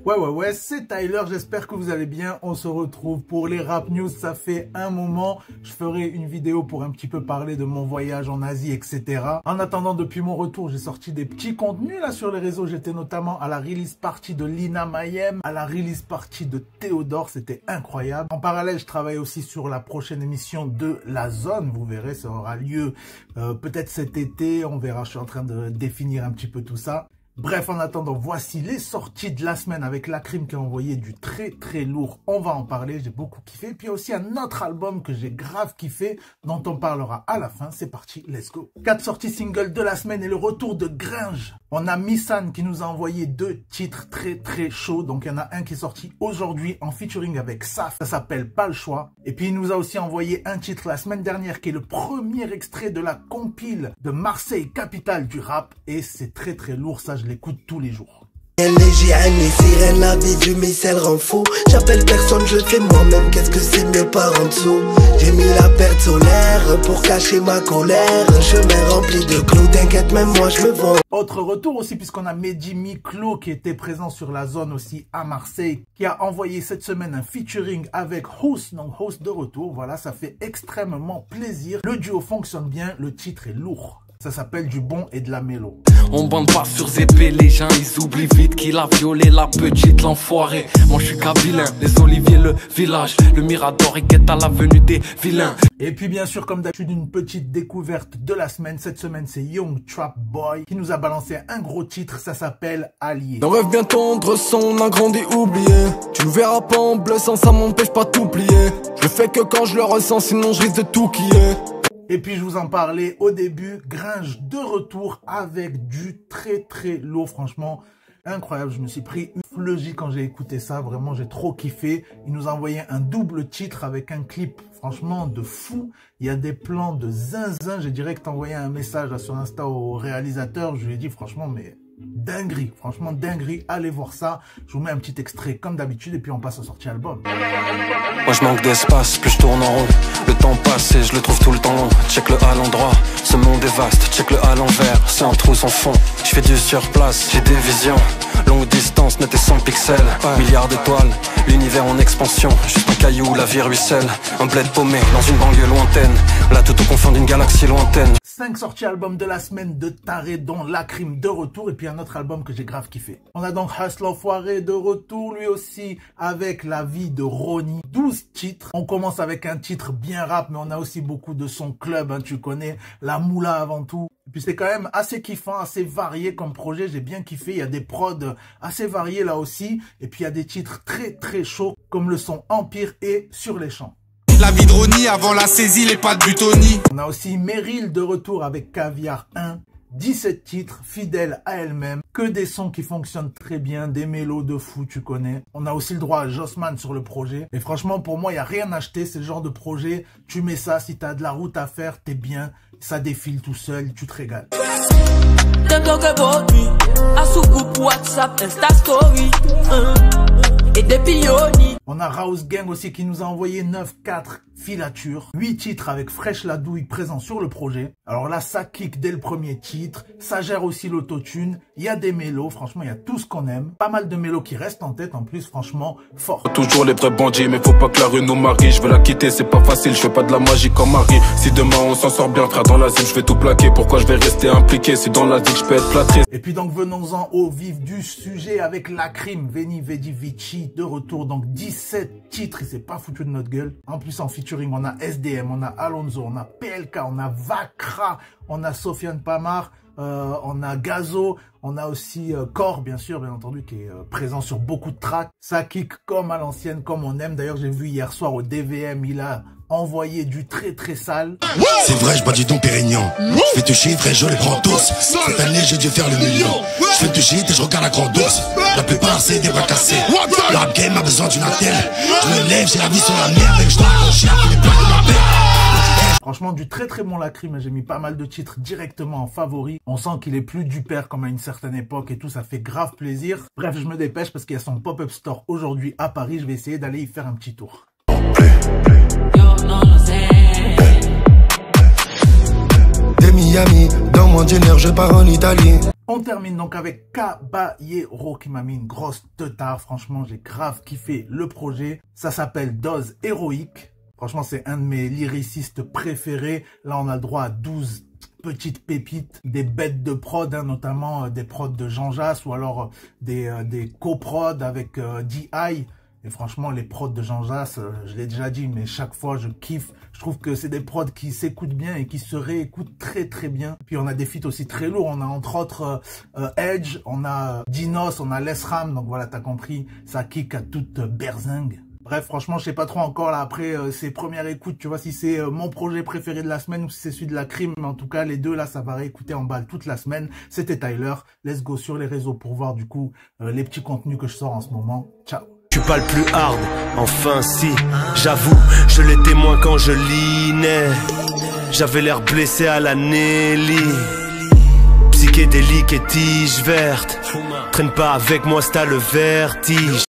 Ouais, c'est Tyler, j'espère que vous allez bien. On se retrouve pour les rap news, ça fait un moment. Je ferai une vidéo pour un petit peu parler de mon voyage en Asie, etc. En attendant, depuis mon retour, j'ai sorti des petits contenus là sur les réseaux. J'étais notamment à la release party de Lina Mayem, à la release party de Théodore, c'était incroyable. En parallèle, je travaille aussi sur la prochaine émission de La Zone. Vous verrez, ça aura lieu peut-être cet été, on verra, je suis en train de définir un petit peu tout ça. Bref, en attendant, voici les sorties de la semaine avec Lacrim qui a envoyé du très lourd. On va en parler, j'ai beaucoup kiffé. Puis il y a aussi un autre album que j'ai grave kiffé, dont on parlera à la fin. C'est parti, let's go. 4 sorties singles de la semaine et le retour de Gringe. On a Missan qui nous a envoyé 2 titres très chauds. Donc il y en a un qui est sorti aujourd'hui en featuring avec Saf. Ça s'appelle Pas le choix. Et puis il nous a aussi envoyé un titre la semaine dernière qui est le premier extrait de la compile de Marseille, capitale du rap. Et c'est très lourd, ça je l'écoute tous les jours. Les JN, les sirènes, la vie du missel rend fou. J'appelle personne, je fais moi-même, qu'est-ce que c'est mieux par en dessous. J'ai mis la perte solaire pour cacher ma colère. Un chemin rempli de clous, t'inquiète même moi je me vends. Autre retour aussi puisqu'on a Mehdi Miklo qui était présent sur La Zone aussi à Marseille, qui a envoyé cette semaine un featuring avec House, donc House de retour. Voilà, ça fait extrêmement plaisir. Le duo fonctionne bien, le titre est lourd. Ça s'appelle du bon et de la mélo. On bande pas sur Zépé, les gens ils oublient vite qu'il a violé la petite, l'enfoiré. Moi je suis kabylain, les oliviers, le village, le mirador et guette à la venue des vilains. Et puis bien sûr, comme d'habitude, une petite découverte de la semaine. Cette semaine, c'est Young Trap Boy qui nous a balancé un gros titre, ça s'appelle Allié. Nos rêves bien tendres sont, on a grandi oublié. Tu nous verras pas en bleu sans ça m'empêche pas d'oublier. Je le fais que quand je le ressens, sinon je risque de tout quiller. Et puis je vous en parlais au début, Gringe de retour avec du très lourd, franchement incroyable. Je me suis pris une fleugie quand j'ai écouté ça, vraiment j'ai trop kiffé. Il nous a envoyé un double titre avec un clip franchement de fou. Il y a des plans de zinzin, j'ai direct envoyé un message là sur Insta au réalisateur, je lui ai dit franchement mais dinguerie, franchement dinguerie, allez voir ça. Je vous mets un petit extrait comme d'habitude et puis on passe aux sorties album. Moi je manque d'espace, plus je tourne en rond. Le temps passe et je le trouve tout le temps long. Check le A à l'endroit, ce monde est vaste. Check le A à l'envers, c'est un trou sans fond. Je fais du surplace, j'ai des visions. Longue distance, net et 100 pixels. Milliards d'étoiles, l'univers en expansion. Juste un caillou, la vie ruisselle. Un bled paumé dans une banlieue lointaine. Là tout au confond d'une galaxie lointaine. 5 sorties albums de la semaine de taré, dont Lacrim de retour. Et puis un autre album que j'ai grave kiffé. On a donc Hustle l'enfoiré de retour, lui aussi avec La vie de Ronnie. 12 titres. On commence avec un titre bien rap, mais on a aussi beaucoup de son club, hein, tu connais, La Moula avant tout. Et puis c'est quand même assez kiffant, assez varié comme projet, j'ai bien kiffé. Il y a des prods assez variés là aussi. Et puis il y a des titres très chauds, comme le son Empire et Sur les champs. La vie de Ronnie avant la saisie, les pattes du Tony. On a aussi Meryl de retour avec Caviar 1. 17 titres, fidèles à elle-même, que des sons qui fonctionnent très bien, des mélos de fou, tu connais. On a aussi le droit à Jossman sur le projet. Et franchement, pour moi, il n'y a rien à acheter, c'est le genre de projet, tu mets ça, si tu as de la route à faire, t'es bien, ça défile tout seul, tu te régales. On a Rouse Gang aussi qui nous a envoyé 9-4 filatures, 8 titres avec Fresh la douille présents sur le projet. Alors là, ça kick dès le premier titre, ça gère aussi l'autotune, il y a des mélos, franchement, il y a tout ce qu'on aime. Pas mal de mélos qui restent en tête en plus, franchement, fort. Toujours les vrais bandits, mais faut pas que la rue nous marie. Je veux la quitter, c'est pas facile, je fais pas de la magie comme Marie. Si demain on s'en sort bien, frère, dans la zone, je vais tout plaquer. Pourquoi je vais rester impliqué si dans la zone je peux être plâtré? Et puis donc venons-en au vif du sujet avec Lacrim, Veni Vedi Vici de retour. Donc 17 titres, il s'est pas foutu de notre gueule. En plus en featuring, on a SDM, on a Alonso, on a PLK, on a Vakra, on a Sofiane Pamar, on a Gazo, on a aussi Core, bien sûr, bien entendu, qui est présent sur beaucoup de tracks. Ça kick comme à l'ancienne, comme on aime. D'ailleurs, j'ai vu hier soir au DVM, il a envoyé du très sale. C'est vrai, je bois du Dom Pérignon. Je fais toucher, frère, je les prends tous. Cette année, j'ai dû faire le million. Je fais toucher et je regarde la grande dose. La plupart, c'est des bras cassés. Le rap game a besoin d'une attelle. Je me lève, j'ai la vie sur la merde. Et je dois accrocher à tous les plats de ma paix. Franchement, du très bon Lacrim. J'ai mis pas mal de titres directement en favori. On sent qu'il est plus du père comme à une certaine époque et tout. Ça fait grave plaisir. Bref, je me dépêche parce qu'il y a son pop-up store aujourd'hui à Paris. Je vais essayer d'aller y faire un petit tour. Miami, dans mon dîner, je pars en Italie. On termine donc avec Caballero qui m'a mis une grosse teutard. Franchement, j'ai grave kiffé le projet. Ça s'appelle Dose Héroïque. Franchement, c'est un de mes lyricistes préférés. Là, on a le droit à 12 petites pépites, des bêtes de prod, hein, notamment des prods de Jean Jass ou alors des coprods avec D.I. Et franchement, les prods de Jean Jass, je l'ai déjà dit, mais chaque fois, je kiffe. Je trouve que c'est des prods qui s'écoutent bien et qui se réécoutent très très bien. Puis on a des feats aussi très lourds. On a entre autres Edge, on a Dinos, on a Les Ram. Donc voilà, t'as compris, ça kick à toute berzingue. Bref, franchement, je sais pas trop encore là après ces premières écoutes, tu vois, si c'est mon projet préféré de la semaine ou si c'est celui de la crime. Mais en tout cas, les deux là, ça va réécouter en balle toute la semaine. C'était Tyler. Let's go sur les réseaux pour voir du coup les petits contenus que je sors en ce moment. Ciao. Je suis pas le plus hard, enfin si, j'avoue, je l'étais moins quand je linais. J'avais l'air blessé à la Nelly. Psychédélique et tige verte. Traîne pas avec moi, c'est à le vertige.